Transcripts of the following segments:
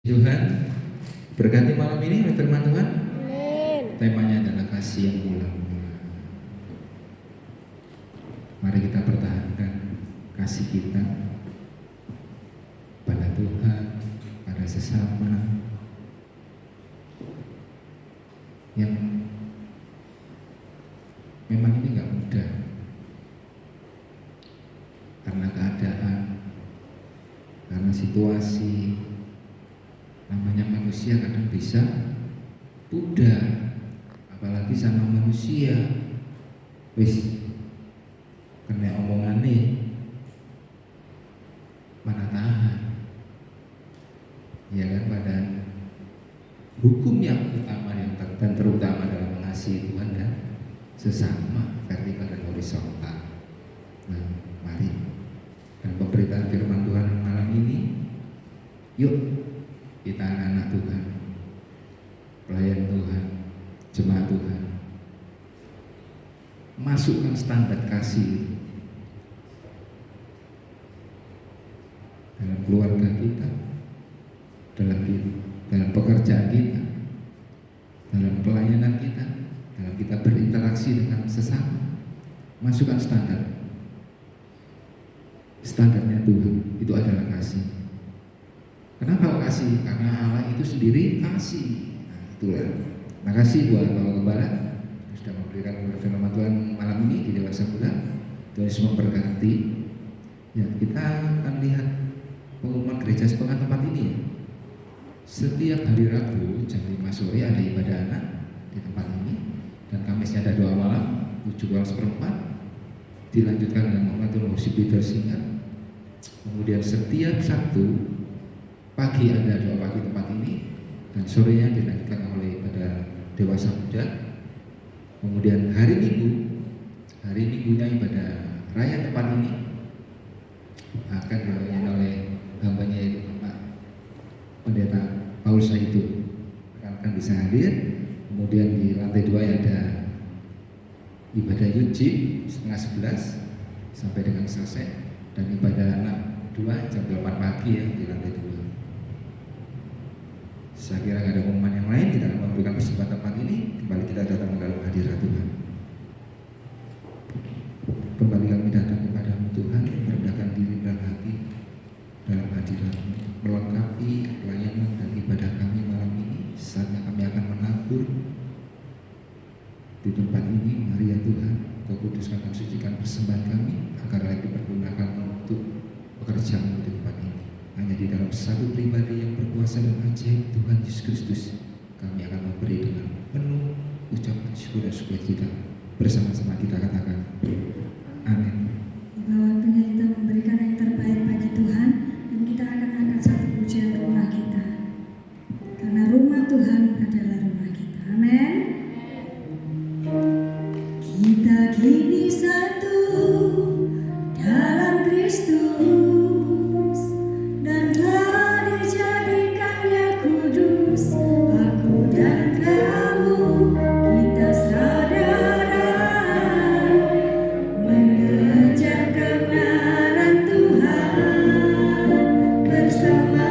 Tuhan berkati malam ini oleh firman Tuhan. Amin. Temanya adalah kasih yang mula-mula. Mari kita pertahankan kasih kita pada Tuhan, pada sesama, yang memang ini gak mudah karena keadaan, karena situasi. Namanya manusia kadang bisa pudar, apalagi sama manusia. Wis kena omongane mana tahan, ya kan? Pada hukum yang utama dan terutama dalam mengasihi Tuhan dan sesama, vertikal dan horizontal. Nah, mari dan pemberitaan firman Tuhan malam ini, yuk kita anak-anak Tuhan, pelayan Tuhan, jemaat Tuhan, masukkan standar kasih dalam keluarga kita, dalam pekerjaan kita, dalam pelayanan kita, dalam kita berinteraksi dengan sesama. Masukkan standarnya Tuhan, itu adalah kasih. Kenapa kasih? Karena Allah itu sendiri kasih. Nah, itulah. Makasih buat Bapak Gembala sudah memberikan firman Tuhan malam ini di Dewasa Muda. Tuhan Yesus memberkati. Ya, kita akan lihat pengumuman gereja sepekan tempat ini ya. Setiap hari Rabu jam 5 sore ada ibadah anak di tempat ini, dan Kamisnya ada doa malam 7:04, dilanjutkan dengan momentum worship leader singkat. Kemudian setiap Sabtu pagi ada doa pagi tempat ini, dan sorenya dilanjutkan oleh pada Dewasa Muda. Kemudian hari Minggunya ibadah raya tempat ini akan dilayani oleh hambanya yaitu Bapak Pendeta Paul Saidu, akan bisa hadir. Kemudian di lantai 2 ada ibadah Yuji setengah 11 sampai dengan selesai, dan ibadah anak 2 jam 8 pagi ya di lantai 2. Saya kira nggak ada pengumuman yang lain, kita akan memberikan kesempatan tempat ini. Kembali kita datang dalam hadirat Tuhan. Kembali kami datang kepadamu Tuhan, merendahkan diri dan hati dalam hadirat-Mu, melengkapi pelayanan dan ibadah kami malam ini. Saatnya kami akan menabur di tempat ini. Mari ya Tuhan, Kau kuduskan dan sucikan persembahan kami, agar layak dipergunakan untuk pekerjaan-Mu di tempat ini. Hanya di dalam satu pribadi yang berkuasa dan ajaib, Tuhan Yesus Kristus, kami akan memberi dengan penuh ucapan syukur dan sukacita. Bersama-sama kita katakan amin. Waktunya kita memberikan yang terbaik bagi Tuhan, dan kita akan angkat satu pujian rumah kita, karena rumah Tuhan adalah rumah kita. Amin. Kita kini satu dalam Kristus, dan telah dijadikannya kudus. Aku dan kamu, kita saudara, mengejar kebenaran Tuhan bersama.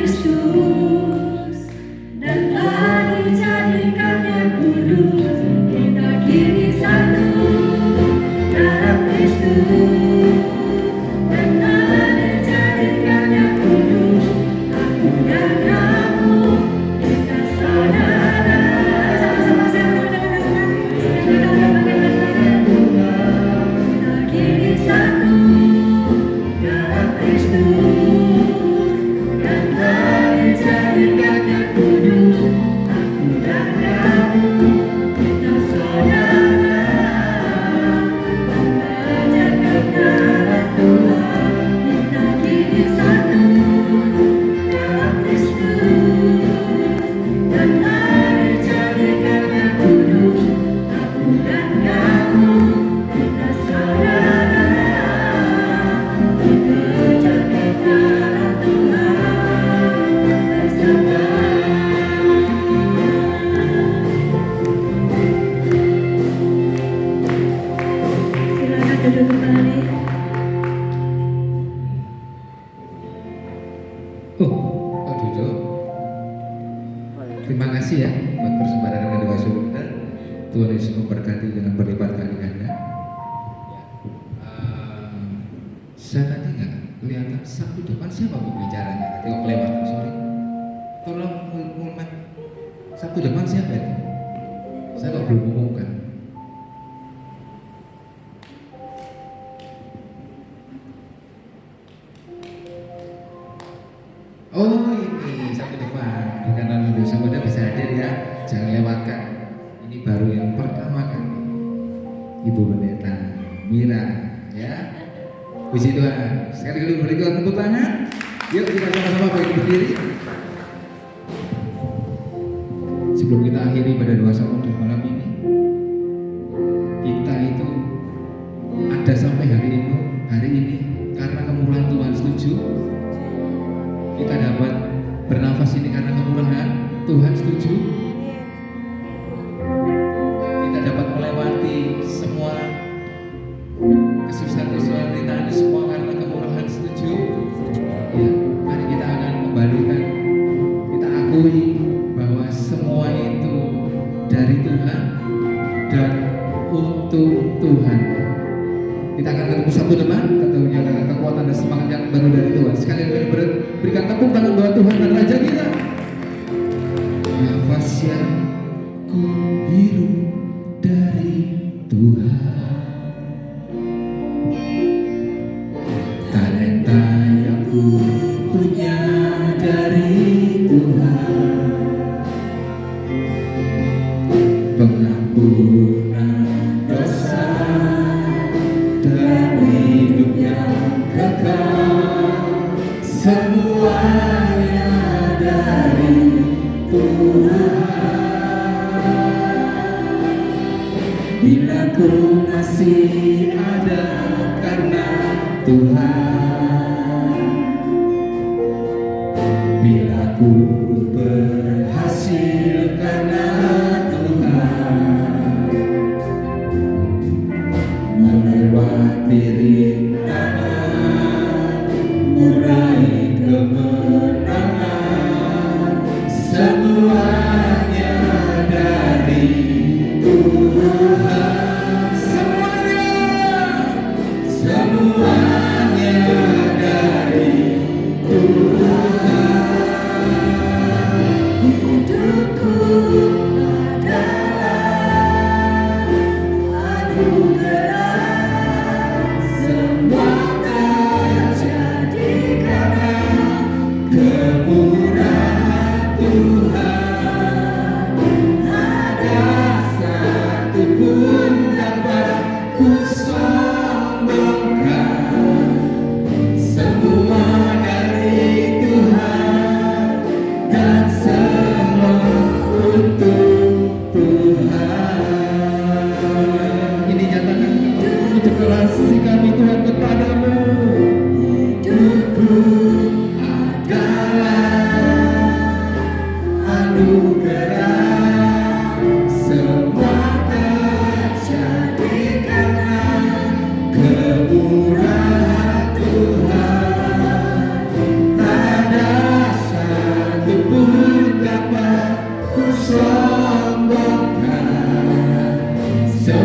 Kristus dan telah dijadikannya kudus. Kita kini satu dalam Kristus dan telah dijadikannya kudus. Aku dan kamu, kita saudara. Sama-sama saya dengan kita kini satu dalam Kristus dan telah dijadikannya kudus. Aku dan kamu, kita saudara. Mengerjakan kehendak Tuhan, kita kini satu dalam Kristus dan telah dijadikannya kudus. Aku dan kamu, kita saudara. Mengerjakan kehendak Tuhan bersama. Silakan duduk kembali. Duduk. Terima kasih ya buat persembahan yang dewasa kita. Tuhan Yesus memberkati dengan berlipat kali ganda. Saya tadi nggak kelihatan sapu depan siapa pembicaranya? Tadi kok kelewatan, sorry. Tolong mulai sapu depan siapa itu? Saya kok belum umumkan. Oh ini satu depan di kanan itu semuanya bisa hadir ya, jangan lewatkan. Ini baru yang pertama kali Ibu Pendeta Mira ya. Puji Tuhan. Sekali lagi berikan tepuk tangan. Yuk kita sama-sama bangkit berdiri. Sebelum kita akhiri pada doa samudra malam ini, kita itu ada sampai hari ini karena kemurahan Tuhan. Setuju? Kita dapat bernafas ini karena kemurahan Tuhan. Setuju? Kita dapat melewati semua kesusahan-kesusahan kita ini semua karena kemurahan. Setuju? Ya, mari kita akan kembalikan. Kita akui bahwa semua itu dari Tuhan dan untuk Tuhan. Kita akan ketemu satu teman, tentunya dengan kekuatan dan semangat yang baru dari Tuhan. Sekalian berikan tepuk tangan buat Tuhan dan Raja kita. Nafas yang ku hirup dari Tuhan, talenta yang ku punya dari Tuhan, pengampunan dosa dan hidup yang kekal, semuanya dari Tuhan. Bila ku masih ada karena Tuhan, bila ku berhasil karena Tuhan, melewati rintangan, meraih kemenangan, semuanya dari Tuhan. Semuanya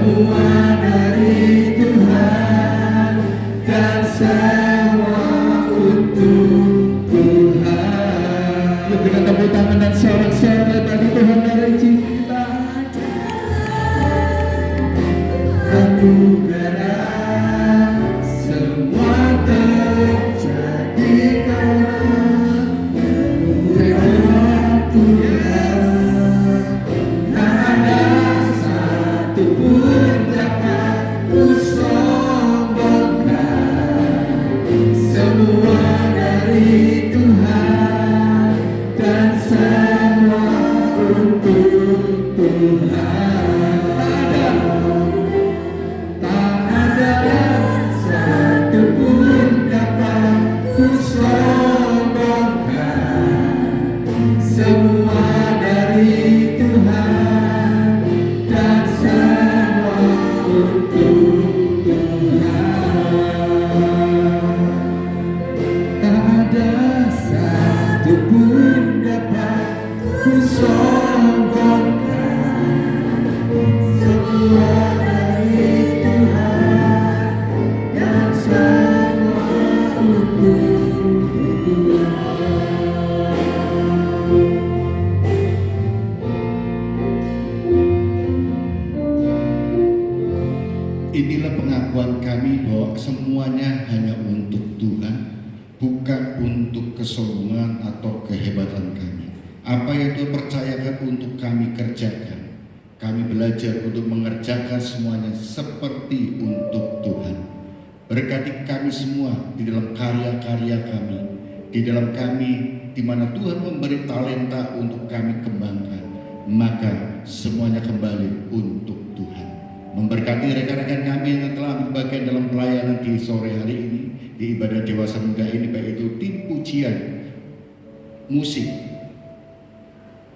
semua dari Tuhan dan semua untuk Tuhan. Yuk kita tepuk tangan dan sorak-sorai bagi Tuhan dari cinta. Anugerah semua terjadi karena Tuhan. Tak ada satu pun dapat ku sombongkan. Semua dari Tuhan dan semua untuk Tuhan. Tak ada satu pun dapat ku sombongkan. Semua dari Tuhan dan semua untuk Tuhan. Tak ada satu pun dapat ku sombongkan. Semua dari Tuhan dan semua untuk Inilah pengakuan kami bahwa semuanya hanya untuk Tuhan, bukan untuk kesombongan atau kehebatan kami. Apa yang Tuhan percayakan untuk kami kerjakan, kami belajar untuk mengerjakan semuanya seperti untuk Tuhan. Berkati kami semua di dalam karya-karya kami, di dalam kami di mana Tuhan memberi talenta untuk kami kembangkan, maka semuanya kembali untuk Tuhan. Memberkati rekan-rekan kami yang telah ambil bagian dalam pelayanan di sore hari ini, di ibadah dewasa muda ini, baik itu tim pujian, musik,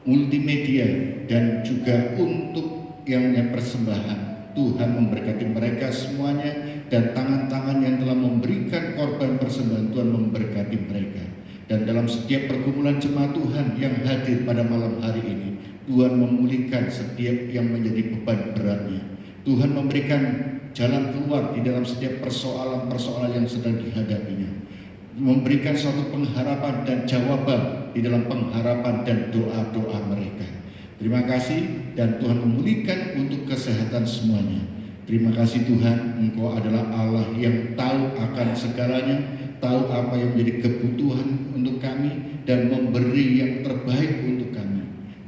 multimedia, dan juga untuk yang persembahan. Tuhan memberkati mereka semuanya, dan tangan-tangan yang telah memberikan korban persembahan, Tuhan memberkati mereka. Dan dalam setiap pergumulan jemaat Tuhan yang hadir pada malam hari ini, Tuhan memulihkan setiap yang menjadi beban beratnya. Tuhan memberikan jalan keluar di dalam setiap persoalan-persoalan yang sedang dihadapinya. Memberikan suatu pengharapan dan jawaban di dalam pengharapan dan doa-doa mereka. Terima kasih, dan Tuhan memulihkan untuk kesehatan semuanya. Terima kasih Tuhan, Engkau adalah Allah yang tahu akan segalanya, tahu apa yang menjadi kebutuhan untuk kami, dan memberi yang terbaik untuk kami.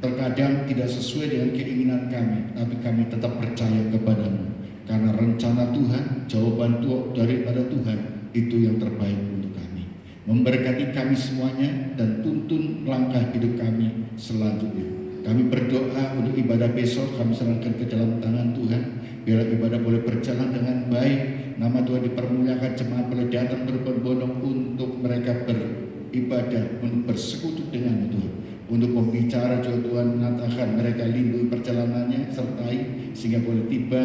Terkadang tidak sesuai dengan keinginan kami, tapi kami tetap percaya kepadamu. Karena rencana Tuhan, jawaban daripada Tuhan, itu yang terbaik untuk kami. Memberkati kami semuanya dan tuntun langkah hidup kami selanjutnya. Kami berdoa untuk ibadah besok, kami serahkan ke dalam tangan Tuhan. Biar ibadah boleh berjalan dengan baik, nama Tuhan dipermuliakan, jemaat boleh datang berbondong-bondong untuk mereka beribadah, untuk bersekutu dengan Tuhan. Untuk pembicara juga Tuhan mengatakan mereka lindungi perjalanannya, sertai sehingga boleh tiba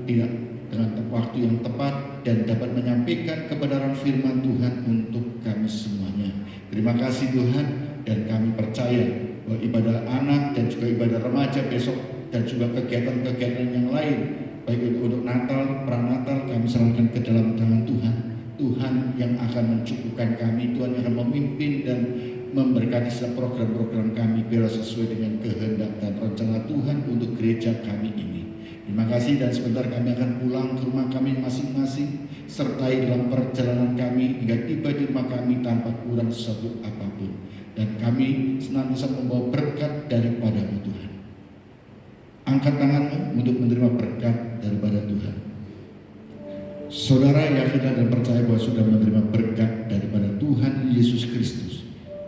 tidak dengan waktu yang tepat dan dapat menyampaikan kebenaran firman Tuhan untuk kami semuanya. Terima kasih Tuhan, dan kami percaya bahwa ibadah anak dan juga ibadah remaja besok dan juga kegiatan-kegiatan yang lain, baik untuk Natal, Pranatal, kami serahkan ke dalam tangan Tuhan. Tuhan yang akan mencukupkan kami, Tuhan yang akan memimpin dan memberkati setiap program-program kami bila sesuai dengan kehendak dan rencana Tuhan untuk gereja kami ini. Terima kasih, dan sebentar kami akan pulang ke rumah kami masing-masing, sertai dalam perjalanan kami hingga tiba di rumah kami tanpa kurang sesuatu apapun. Dan kami senantiasa membawa berkat daripada-Mu Tuhan. Angkat tanganmu untuk menerima berkat daripada Tuhan. Saudara yakin dan percaya bahwa sudah menerima berkat daripada Tuhan Yesus Kristus.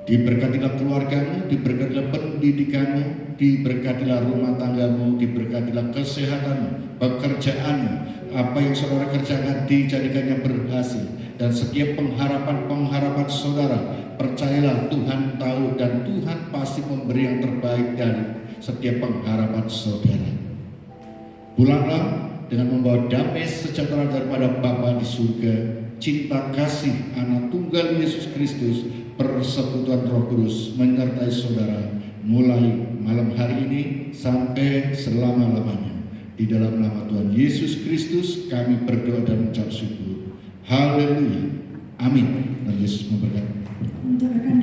Diberkatilah keluargamu, diberkatilah pendidikanmu, diberkatilah rumah tanggamu, diberkatilah kesehatanmu, pekerjaanmu, apa yang saudara kerjakan dijadikannya berhasil. Dan setiap pengharapan saudara, percayalah Tuhan tahu dan Tuhan pasti memberi yang terbaik dari setiap pengharapan saudara. Pulanglah dengan membawa damai sejahtera daripada Bapa di surga, cinta kasih Anak Tunggal Yesus Kristus, persekutuan Roh Kudus menyertai saudara mulai malam hari ini sampai selama-lamanya. Di dalam nama Tuhan Yesus Kristus kami berdoa dan mengucap syukur. Haleluya. Amin. Tuhan Yesus memberkati. Untuk rekan